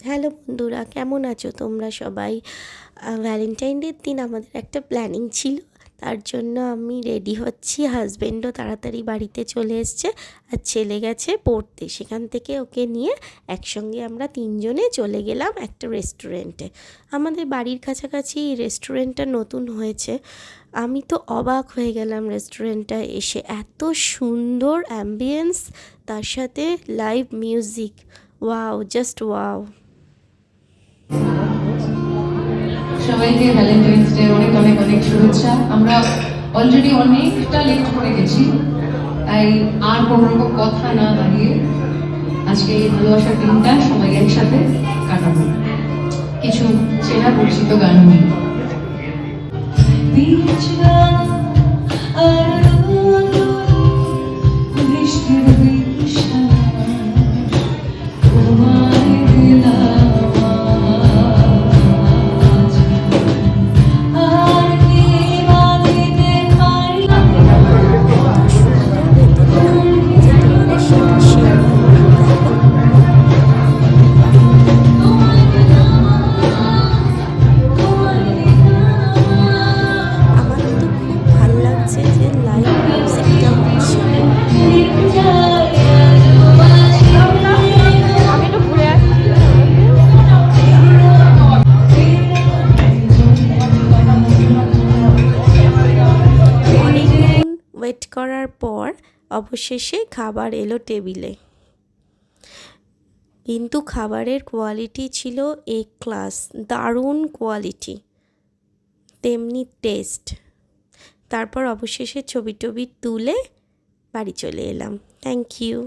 Hello বন্ধুরা, কেমন আছো তোমরা সবাই? ভ্যালেন্টাইন ডের দিন আমাদের একটা প্ল্যানিং ছিল, তার জন্য আমি রেডি হচ্ছি। হাজব্যান্ডও তাড়াতাড়ি বাড়িতে চলে এসছে, আর ছেলে গেছে পড়তে। সেখান থেকে ওকে নিয়ে একসঙ্গে আমরা তিনজনে চলে গেলাম একটা রেস্টুরেন্টে। আমাদের বাড়ির কাছাকাছি রেস্টুরেন্টটা নতুন হয়েছে। আমি তো অবাক হয়ে গেলাম রেস্টুরেন্টটা এসে, এত সুন্দর অ্যাম্বিয়েন্স, তার সাথে live music. Wow, just wow. সবাইকে ভ্যালেন্টাইন্স ডে অনেক অনেক অনেক শুভেচ্ছা। আমরা অলরেডি অনেকটা লেট করে গেছি, তাই আর কোনো রকম কথা না দাঁড়িয়ে আজকে এই ভালোবাসার দিনটা সবাই একসাথে কাটাবো কিছু চেনা পরিচিত গান নিয়ে। সুন্দর ভেতরে না, যে তোমাদের সাথে শেয়ার করবো, দেখো। আমার তো খুব ভাল লাগছে যে লাইভ মিউজিকটা হচ্ছে। অনেকক্ষণ ওয়েট করার পর অবশেষে খাবার এলো টেবিলে। কিন্তু খাবারের কোয়ালিটি ছিল এ ক্লাস, দারুণ কোয়ালিটি, তেমনি টেস্ট। তারপর অবশেষে ছবি টবি তুলে বাড়ি চলে এলাম। Thank you.